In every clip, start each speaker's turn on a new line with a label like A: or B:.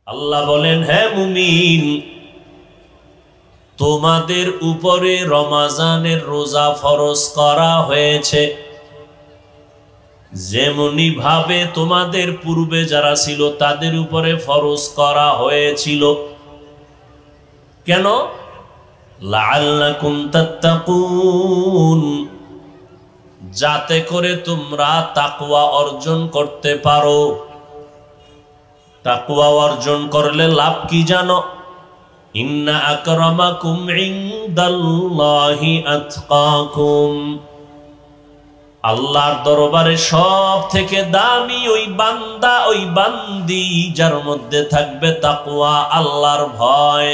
A: আল্লাহ বলেন, হে মুমিন, তোমাদের উপরে রমাজানের রোজা ফরজ করা হয়েছে, যেমনি ভাবে তোমাদের পূর্বে যারা ছিল তাদের উপরে ফরজ করা হয়েছিল। কেন? লাআল্লাকুম তাত্তাকুন, যাতে করে তোমরা তাকওয়া অর্জন করতে পারো। তাকওয়া অর্জন করলে লাভ কি জানো? ইন্না আকরামাকুম ইনদাল্লাহি আতকাকুম, আল্লাহর দরবারে সব থেকে দামি ওই বান্দা, ওই বান্দি যার মধ্যে থাকবে তাকওয়া, আল্লাহর ভয়।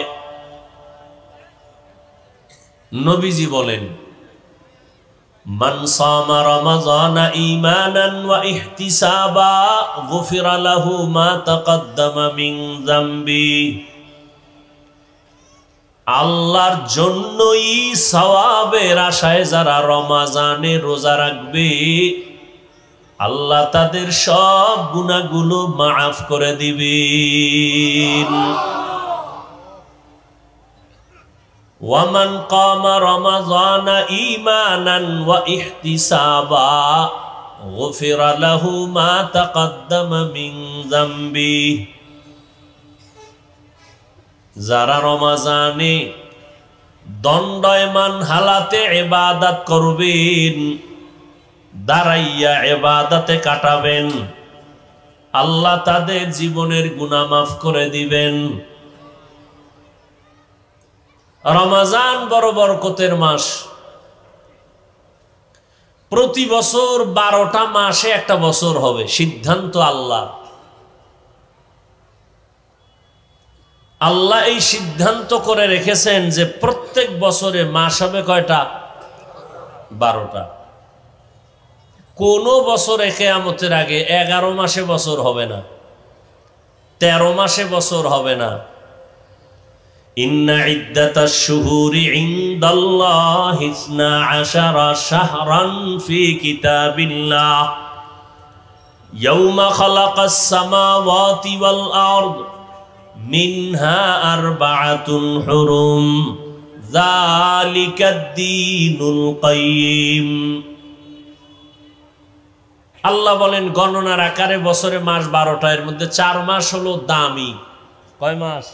A: নবীজি বলেন, মান সামা রমাযানা ঈমানান ওয়া ইহতিসাবা গুফিরা লাহু মা তাকদ্দামা মিন যামবি। আল্লাহর জন্যই সওয়াবের আশায় যারা রমাজানে রোজা রাখবে, আল্লাহ তাদের সব গুনাহগুলো মাফ করে দিবেন। ওয়ামান কামা রমাযানা ঈমানান ওয়া ইহতিসাবা গুফিরা লাহু মা তাকদ্দামা মিন যামবি। যারা রমাজানে দণ্ডায়মান হালাতে ইবাদত করবেন, দাঁড়াইয়া ইবাদতে কাটাবেন, আল্লাহ তাদের জীবনের গুনাহ মাফ করে দিবেন। রমাজান বড় বরকতের মাস। প্রতি বছর 12টা মাসে একটা বছর হবে, সিদ্ধান্ত আল্লাহ। আল্লাহ এই সিদ্ধান্ত করে রেখেছেন যে প্রত্যেক বছরে মাস হবে কয়টা? 12টা। কোন বছরে কিয়ামতের আগে 11 মাসে বছর হবে না, 13 মাসে বছর হবে না। ইন্না ইদ্দাতাশ শুহুরি ইনদাল্লাহি 12 শাহরান ফি কিতাবিল্লাহ ইয়াওমা খালাকাস সামাওয়াতি ওয়াল আরদ মিনহা আরবাআতুন হুরুম যালিকাদ-দীনুল কাইয়্যিম। আল্লাহ বলেন, গণনার আকারে বছরে মাস 12টা, এর মধ্যে 4 মাস হলো দামি। কয় মাস?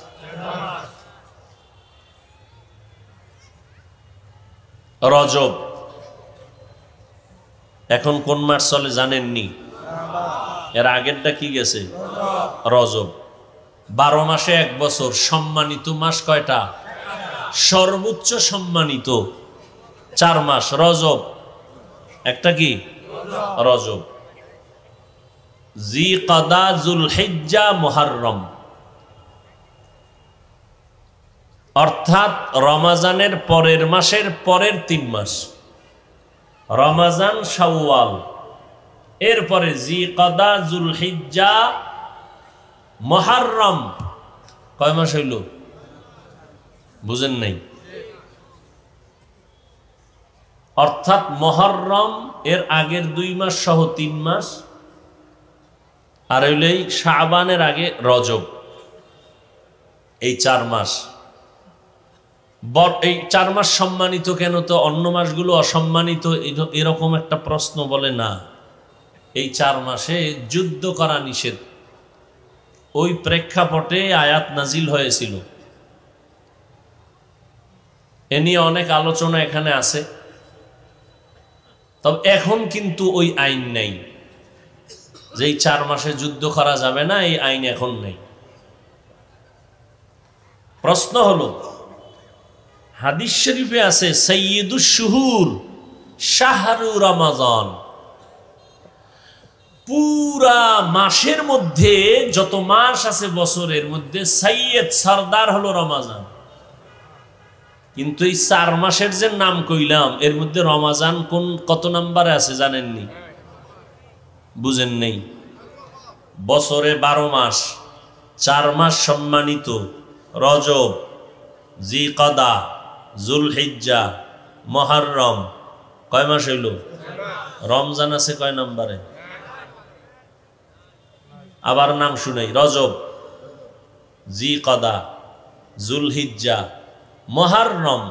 A: রজব। এখন কোন মাস চলে জানেননি? এর আগেরটা কি গেছে? রজব। 12 মাসে এক বছর। সম্মানিত মাস কয়টা? সর্বোচ্চ সম্মানিত 4 মাস। রজব একটা কি? রজব, জিকাদা, যুলহিজ্জা, মুহররম। অর্থাৎ রমাজানের পরের মাসের পরের 3 মাস। রমাজান, শাওয়াল, এরপরে জিকাদা, যুলহিজ্জা, মুহররম। কয় মাস হইল? বুঝেন নাই? অর্থাৎ মুহররম এর আগের 2 মাস সহ 3 মাস, আর হইল শাবানের আগে রজব। এই 4 মাস। এই 4 মাস সম্মানিত কেন, তো অন্য মাসগুলো অসম্মানিত, এরকম একটা প্রশ্ন বলে না। এই 4 মাসে যুদ্ধ করা নিষেধ। ওই প্রেক্ষাপটে আয়াত নাজিল হয়েছিল। এ নিয়ে অনেক আলোচনা এখানে আছে। তবে এখন কিন্তু ওই আইন নেই যে এই 4 মাসে যুদ্ধ করা যাবে না, এই আইন এখন নেই। প্রশ্ন হলো, হাদিস শরীফে আছে সাইয়্যিদুশ শুহুর শাহরু রমাজান। পুরা মাসের মধ্যে যত মাস আছে বছরের মধ্যে, সাইয়্যিদ, সরদার হলো রমাজান। কিন্তু এই 4 মাসের যে নাম কইলাম, এর মধ্যে রমাজান কত নম্বরে আছে জানেননি? বুঝেন নেই? বছরে 12 মাস, 4 মাস সম্মানিত, রজব, জিকাদা, যুলহিজ্জা, মুহররম। কয় মাস হইল? রমজান আছে কয় নম্বরে? আবার নাম শুনাই, রজব, জিকদা, জুলহিজ্জা, মুহররম,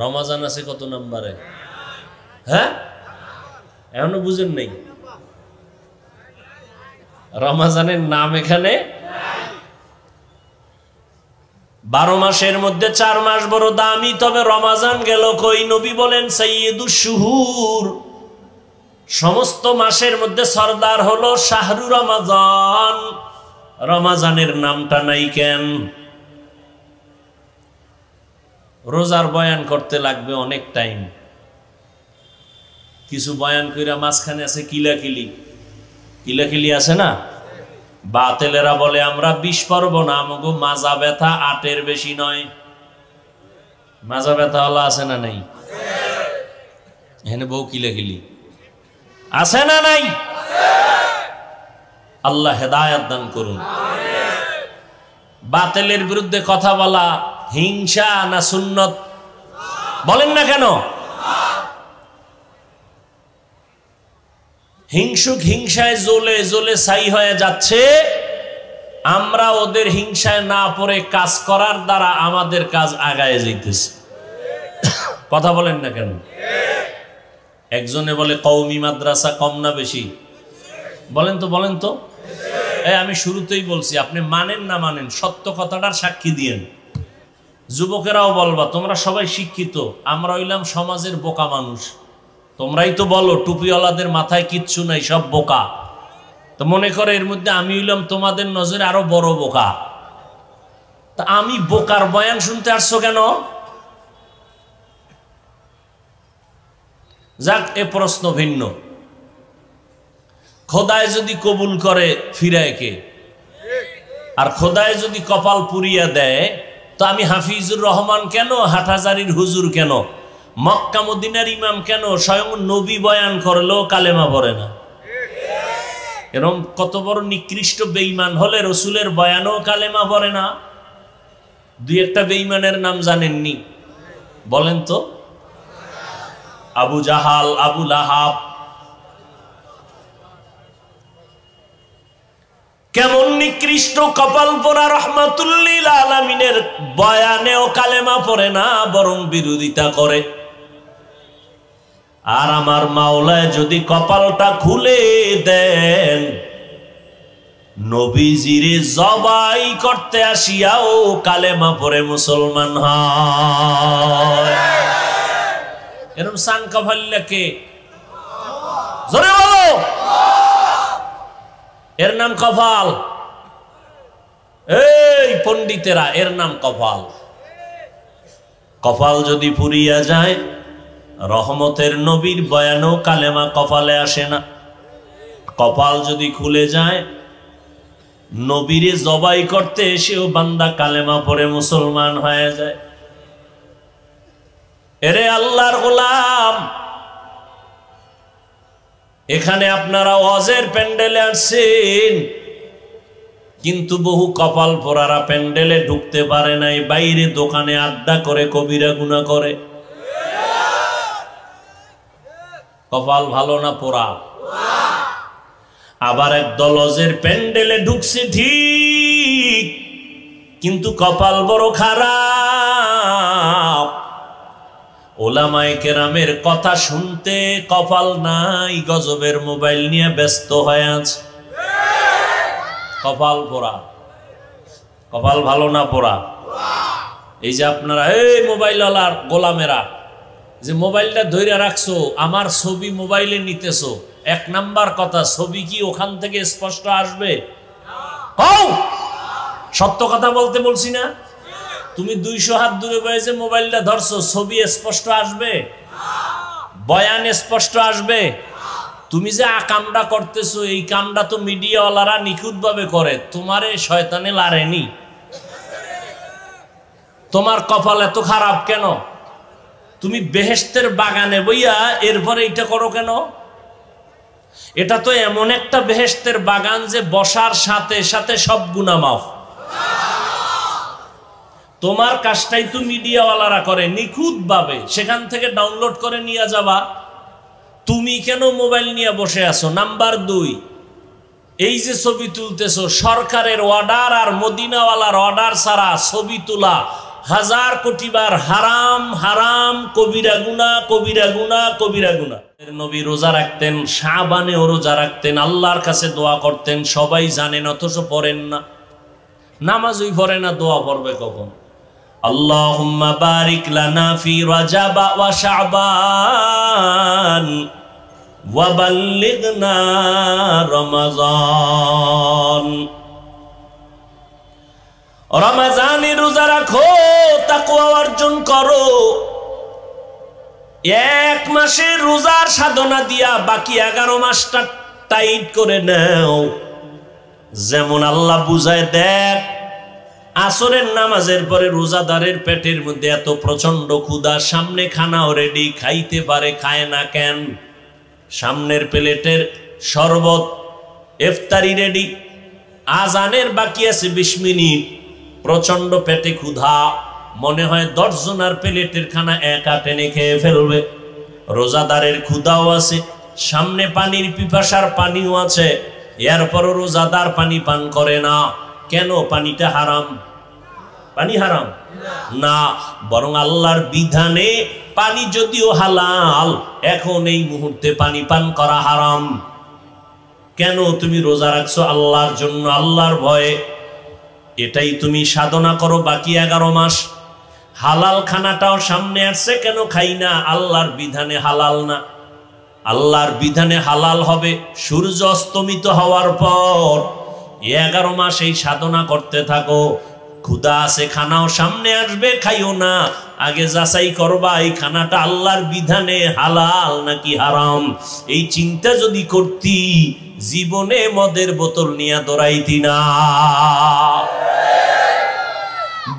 A: রমজান আছে কত নম্বরে? হ্যাঁ, এখনো বুঝেন নাই? রমজানের নাম এখানে 12 মাসের মধ্যে 4 মাস বড় দামি, তবে রমজান গেল কই? নবী বলেন সাইয়্যিদুশ শুহুর, সমস্ত মাসের মধ্যে সরদার হলো শাহরু রমাজান। রমজানের নামটা নাই কেন? রোজার বয়ান করতে লাগবে অনেক টাইম, কিছু বয়ান কইরা মাঝখানে আছে কিলাকিলি, কিলাকিলি আছে না? বাতেলেরা বলে আমরা 20 পারবো না, আমাগো মাজা ব্যথা 8-এর বেশি নয়। মাজা ব্যথা হলো আছে না নাই? এখানে বউ কিলাকিলি আছে না নাই? আল্লাহ হেদায়েত দান করুন। বাতিলের বিরুদ্ধে কথা বলা হিংসা না সুন্নত? বলেন না কেন? হিংসুক হিংসায় জ্বলে জ্বলে ছাই হয়ে যাচ্ছে। আমরা ওদের হিংসায় না পড়ে কাজ করার দ্বারা আমাদের কাজ আগায় যাইতেছে। কথা বলেন না কেন? একজনে বলে কওমি মাদ্রাসা কম না বেশি? বলেন তো, বলেন তো। আমি শুরুতেই বলছি, আপনি মানেন না মানেন, সত্য কথাটার সাক্ষী দিয়েন। যুবকেরাও বলবা তোমরা সবাই শিক্ষিত, আমরা হইলাম সমাজের বোকা মানুষ। তোমরাই তো বলো টুপিওয়ালাদের মাথায় কিচ্ছু নাই, সব বোকা। তো মনে করে এর মধ্যে আমি হইলাম তোমাদের নজরে আরো বড় বোকা। তা আমি বোকার বয়ান শুনতে আসছো কেন? যাক, এ প্রশ্ন ভিন্ন। খোদায় যদি কবুল করে ফিরায় কে? আর খোদায় যদি কপাল পুরিয়া দেয়, তো আমি হাফিজুর রহমান কেন, হাটহাজারির হুজুর কেন, মক্কা মদিনার ইমাম কেন, স্বয়ং নবী বয়ান করলেও কালেমা পড়ে না? এরকম কত বড় নিকৃষ্ট বেঈমান হলে রসুলের বয়ানও কালেমা পড়ে না? দুই একটা বেঈমানের নাম জানেননি? বলেন তো। আবু জাহাল, আবু লাহাব। কেমন নিকৃষ্ট কপাল পোড়া, রহমাতুল্লিল আলামিনের বয়ানেও কালেমা পড়ে না, বরং বিরোধিতা করে। আর আমার মাওলায় যদি কপালটা খুলে দেন, নবীজিরে জবাই করতে আসিয়াও কালেমা পড়ে মুসলমান হয়। এরকম সান কপাল্লাকে জোরে বলো, এর নাম কপাল। এই পণ্ডিতেরা, এর নাম কপাল। কপাল যদি পুরিয়া যায়, রহমতের নবীর বয়ানও কালেমা কপালে আসে না। কপাল যদি খুলে যায়, নবীরে জবাই করতে এসেও বান্দা কালেমা পড়ে মুসলমান হয়ে যায়। এরে আল্লাহর গোলাম, এখানে আপনারা ওয়াজের প্যান্ডেলে আসছেন, কিন্তু বহু কপাল পোড়ারা প্যান্ডেলে ঢুকতে পারে নাই, বাইরে দোকানে আড্ডা করে কবিরা গুনাহ করে। কপাল ভালো না পোড়া? আবার একদল ওয়াজের প্যান্ডেলে ঢুকছে ঠিক, কিন্তু কপাল বড় খারাপ। ওলামায়ে কেরামের কথা শুনতে কপাল নাই, গজবের মোবাইল নিয়ে ব্যস্ত হয়ে আছে। কপাল পোড়া। কপাল ভালো না পোড়া? এই যে আপনারা এই মোবাইলওয়ালার গোলামেরা যে মোবাইলটা ধরে রাখছো, আমার ছবি মোবাইলে নিতেছো, 1 নাম্বার কথা, ছবি কি ওখান থেকে স্পষ্ট আসবে? সত্য কথা বলতে বলছি না? তুমি 200 হাত দূরে বসে মোবাইলটা ধরছো, ছবি স্পষ্ট আসবে? বয়ান স্পষ্ট আসবে? তুমি যে কামটা করতেছো, এই কামটা তো মিডিয়াওয়ালারা নিখুঁত ভাবে করে, তোমারে শয়তানে লারেনি। তোমার কপাল এত খারাপ কেন? তুমি বেহেশতের বাগানে বইয়া এরপরে এটা করো কেন? এটা তো এমন একটা বেহেশতের বাগান যে বসার সাথে সাথে সব গুনাহ মাফ। তোমার কাজটাই তো মিডিয়াওয়ালারা করে নিখুঁত ভাবে, সেখান থেকে ডাউনলোড করে নিয়ে যাবা। তুমি কেন মোবাইল নিয়ে বসে আছো? নাম্বার 2, এই যে ছবি তুলতেছো, সরকারের অর্ডার আর মদিনাওয়ালার অর্ডার ছাড়া ছবি তোলা 1000 কোটি বার হারাম, হারাম, কবিরা গুনাহ, কবিরা গুনাহ, কবিরা গুনাহ। নবী রোজা রাখতেন, শাবানেও রোজা রাখতেন, আল্লাহর কাছে দোয়া করতেন, সবাই জানেন অথচ পড়েন না, নামাজই পড়ে না, দোয়া পড়বে কখন? আল্লাহুম্মা বারিক লানা ফি রাজাব ওয়া শাবান ওয়া বাল্লিগনা রমাজান। রমজানে রোজা রাখো, তাকওয়া অর্জন করো। 1 মাসের রোজার সাধনা দিয়া বাকি 11 মাসটা টাইট করে নাও। যেমন আল্লাহ বুঝায়, দেখ আসরের নামাজের পরে রোজাদারের পেটের মধ্যে এত প্রচন্ড ক্ষুধা, সামনে খানাও রেডি, খাইতে পারে, খায় না কেন? সামনের প্লেটের শরবত, ইফতারি রেডি, আজানের বাকি আছে 20 মিনিট, প্রচন্ড পেটে ক্ষুধা, মনে হয় 10 জনের প্লেটের খানা একা টেনে খেয়ে ফেলবে। রোজাদারের ক্ষুধাও আছে, সামনে পানির পিপাসার পানিও আছে, এরপরও রোজাদার পানি পান করে না কেন? পানিটা হারাম? পানি হারাম না, বরং আল্লাহর বিধানে পানি যদিও হালাল, এখন এই মুহূর্তে পানি পান করা হারাম। কেন? তুমি রোজা রাখছো আল্লাহর জন্য, আল্লাহর ভয়ে, এটাই তুমি সাধনা করো বাকি 11 মাস। হালাল খানাটাও সামনে আসছে, কেন খাই না? আল্লাহর বিধানে হালাল না। আল্লাহর বিধানে হালাল হবে সূর্য অস্তমিত হওয়ার পর। 11 মাস এই সাধনা করতে থাকো। ক্ষুধা আছে, খানাও সামনে আসবে, খাইও না, আগে যাচাই করবা এই খানাটা আল্লাহর বিধানে হালাল নাকি হারাম। এই চিন্তা যদি করতি, জীবনে মদের বোতল নিয়ে দৌড়াইতি না।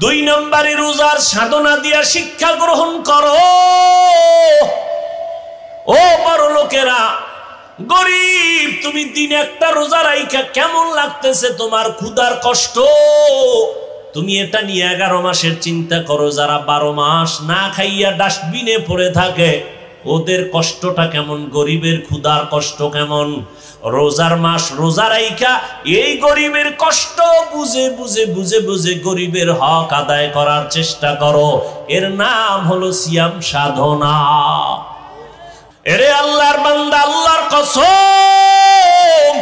A: 2 নম্বরে রোজার সাধনা দিয়া শিক্ষা গ্রহণ করো। ও বড় লোকেরা, গরিব, তুমি দিন একটা রোজা রাইখা কেমন লাগতেছে তোমার ক্ষুধার কষ্ট? তুমি এটা নিয়ে 11 মাসের চিন্তা করো। যারা 12 মাস না খাইয়া ডাস্টবিনে পড়ে থাকে, ওদের কষ্টটা কেমন, গরিবের ক্ষুধার কষ্ট কেমন? রোজার মাস রোজা রাইখা এই গরিবের কষ্ট বুঝে বুঝে বুঝে বুঝে গরিবের হক আদায় করার চেষ্টা করো। এর নাম হলো সিয়াম সাধনা। এরে আল্লাহর বান্দা, আল্লাহর কসম,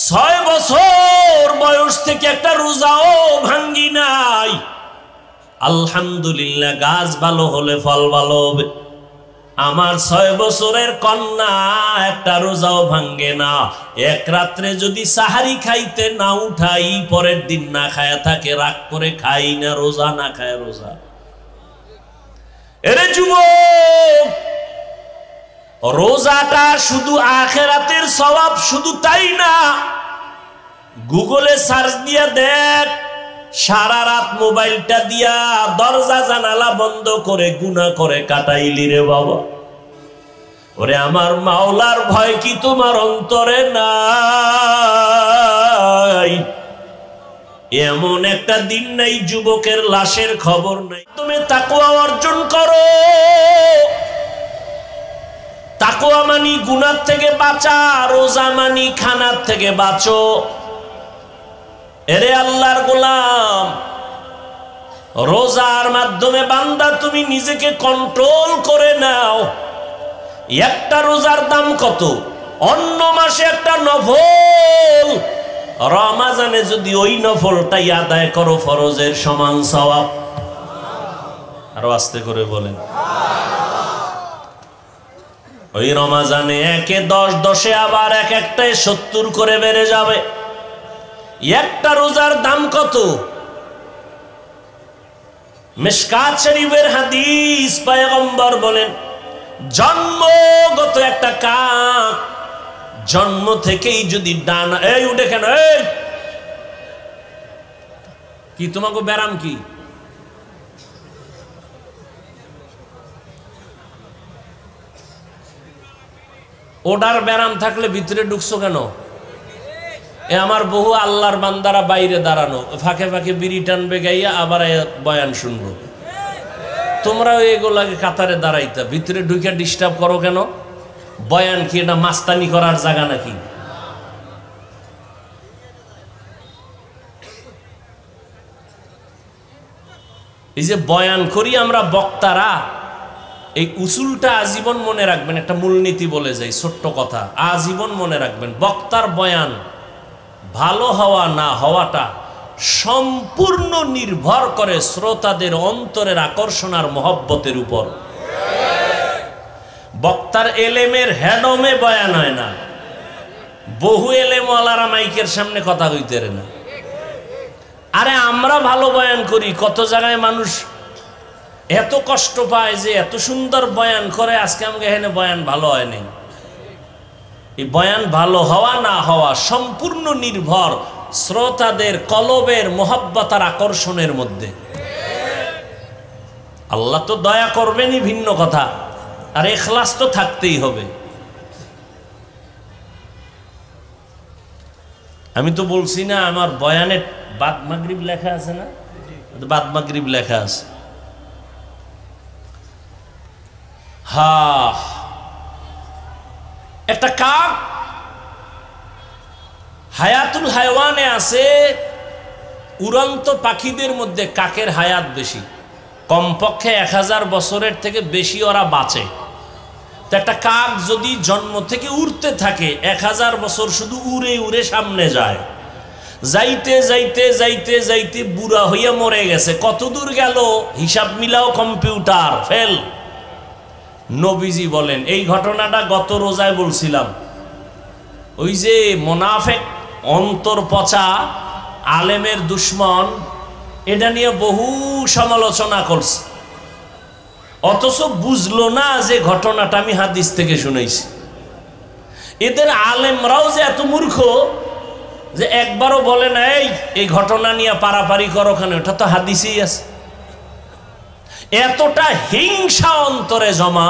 A: 6 বছর বয়স থেকে একটা রোজাও ভাঙ্গি নাই। আলহামদুলিল্লাহ, গাছ ভালো হলে ফল ভালো হবে। আমার 6 বছরের কন্যা একটা রোজাও ভাঙ্গে না। এক রাত্রে যদি সাহারি খাইতে না উঠাই, পরের দিন না খায়া থাকে, রাগ করে খাই না, রোজা না খায় রোজা। এরে যুবক, রোজাটা শুধু আখিরাতের সওয়াব, শুধু তাই না, গুগলে সার্চ দিয়া দেখ, সারা রাত মোবাইলটা দিয়া দরজা জানালা বন্ধ করে গুনাহ করে কাটাইলি রে বাবা। ওরে আমার মাওলার ভয় কি তোমার অন্তরে নাই? এমন একটা দিন নাই যুবকের লাশের খবর নাই। তুমি তাকওয়া অর্জন করো। তাকওয়া মানি গুনাহ থেকে বাঁচা, রোজা মানি খানার থেকে বাঁচো। এরে আল্লাহর গোলাম, রোজার মাধ্যমে বান্দা তুমি নিজেকে কন্ট্রোল করে নাও। একটা রোজার দাম কত? অন্য মাসে একটা নফল, রমজানে যদি ওই নফলটাই আদায় করো, ফরজের সমান সওয়াব। আরো আস্তে করে বলেন। ওই রমজানে 1-এ 10, 10-এ আবার এক-একটায় 70 করে বেড়ে যাবে। একটা রোজার দাম কত? মিশকাত শরীফের হাদিস, পয়গম্বর বলেন, জন্মগত একটা কাক, জন্ম থেকেই যদি ডানা, এই উঠে কেন, এই কি তোমাকে ব্যারাম কি? ওটার ব্যারাম থাকলে ভিতরে ঢুকছো কেন? এ আমার বহু আল্লাহর বান্দারা বাইরে দাঁড়ানো, ফাঁকে ফাঁকে বিড়ি টানবে গাইয়া, আবার বয়ান শুনবো। তোমরাও এগুলাকে কাতারে দাঁড়াইতা, ভিতরে ঢুকে ডিস্টার্ব করো কেন? বয়ান কি এটা মাস্তানি করার জায়গা নাকি? এই যে বয়ান করি আমরা বক্তারা, এই উসুলটা আজীবন মনে রাখবেন। একটা মূলনীতি বলে যাই, ছোট্ট কথা, আজীবন মনে রাখবেন। বক্তার বয়ান ভালো হওয়া না হওয়াটা সম্পূর্ণ নির্ভর করে শ্রোতাদের অন্তরের আকর্ষণ আর মহব্বতের উপর। বক্তার এলেমের হেডমে বয়ান হয় না। বহু এলেমওয়ালারা মাইকের সামনে কথা কইতে না। আরে আমরা ভালো বয়ান করি, কত জায়গায় মানুষ এত কষ্ট পায় যে এত সুন্দর বয়ান করে, আজকে আমাকে এখানে বয়ান ভালো হয়নি। এই বয়ান ভালো হওয়া না হওয়া সম্পূর্ণ নির্ভর শ্রোতাদের কলবের মহব্বত আর আকর্ষণের মধ্যে। আল্লাহ তো দয়া করবেনই, ভিন্ন কথা, আর ইখলাস তো থাকতেই হবে। আমি তো বলছি না আমার বয়ানে বাদ মাগরিব লেখা আছে না, বাদ মাগরিব লেখা আছে। একটা কাক হায়াতুল হায়ওয়ানে আছে, উড়ন্ত পাখিদের মধ্যে কাকের হায়াত বেশি, কমপক্ষে 1000 বছরের থেকে বেশি ওরা বাঁচে। তো একটা কাক যদি জন্ম থেকে উড়তে থাকে 1000 বছর শুধু উড়ে উড়ে সামনে যায়, যাইতে যাইতে যাইতে যাইতে বুড়া হইয়া মরে গেছে। কত দূর গেল হিসাব মিলাও কম্পিউটার ফেল। নবীজি বলেন, এই ঘটনাটা গত রোজায় বলছিলাম, ওই যে মোনাফেক অন্তর পচা আলেমের দুশ্মন, এটা নিয়ে বহু সমালোচনা করছে, অথচ বুঝলো না যে ঘটনাটা আমি হাদিস থেকে শুনেছি। এদের আলেমরাও যে এত মূর্খ যে একবারও বলে না এই ঘটনা নিয়ে পারাপারি করো, ওখানে ওটা তো হাদিসেই আছে। এতটা হিংসা অন্তরে জমা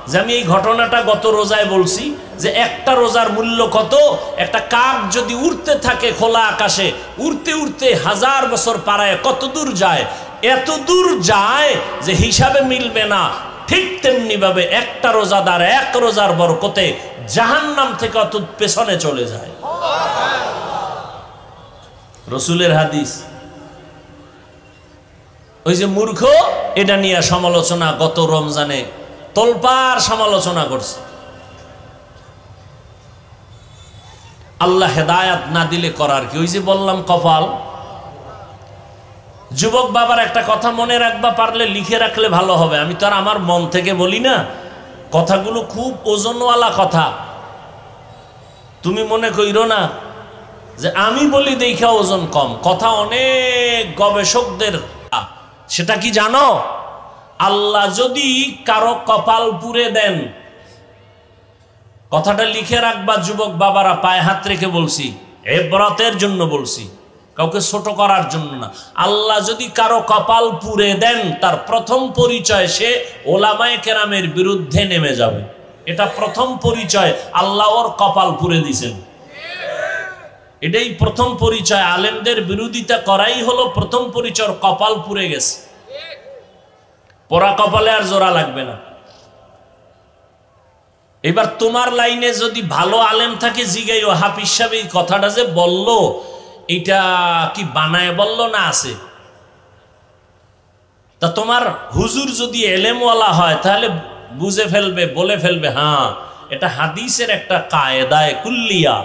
A: যে আমি এই ঘটনাটা গত রোজায় বলছি যে একটা রোজার মূল্য কত। একটা কাক যদি উড়তে থাকে খোলা আকাশে, উড়তে উড়তে 1000 বছর পারায় কত দূর যায়, এত দূর যায় যে হিসাবে মিলবে না। ঠিক তেমনি ভাবে একটা রোজাদার এক রোজার বরকতে জাহান্নাম থেকে অত পেছনে চলে যায়। রসুলের হাদিস। ওই যে মূর্খ, এটা নিয়ে সমালোচনা গত রমজানে তোলপাড় সমালোচনা করছে। আল্লাহ হেদায়াত না দিলে করার কি? ওই যে বললাম কপাল। যুবক বাবার একটা কথা মনে রাখবা, পারলে লিখে রাখলে ভালো হবে। আমি তো আর আমার মন থেকে বলি না, কথাগুলো খুব ওজনওয়ালা কথা। তুমি মনে কইরো না যে আমি বলি দেখা ওজন কম। কথা অনেক গবেষকদের। সেটা কি জানো? আল্লাহ যদি কারো কপাল পুড়ে দেন, কথাটা লিখে রাখবা যুবক বাবারা, পায়ে হাত রেখে বলছি, ইবরাতের জন্য বলছি, কাউকে ছোট করার জন্য না। আল্লাহ যদি কারো কপাল পুড়ে দেন, তার প্রথম পরিচয় সে ওলামায়ে কেরামের বিরুদ্ধে নেমে যাবে। এটা প্রথম পরিচয়, আল্লাহ ওর কপাল পুড়ে দিয়েছেন। এটাই প্রথম পরিচয়। আলেমদের বিরোধিতা করাই হলো প্রথম পরিচয়, কপাল পুড়ে গেছে। পোড়া কপালে আর জোড়া লাগবে না। এবার তোমার লাইনে যদি ভালো আলেম থাকে, জিগাইও হাফিজ সাহেব এই কথাটা যে বললো, এটা কি বানায় বললো না আছে? তা তোমার হুজুর যদি এলেমওয়ালা হয় তাহলে বুঝে ফেলবে, বলে ফেলবে, হ্যাঁ এটা হাদিসের একটা কায়দায়ে কুল্লিয়া।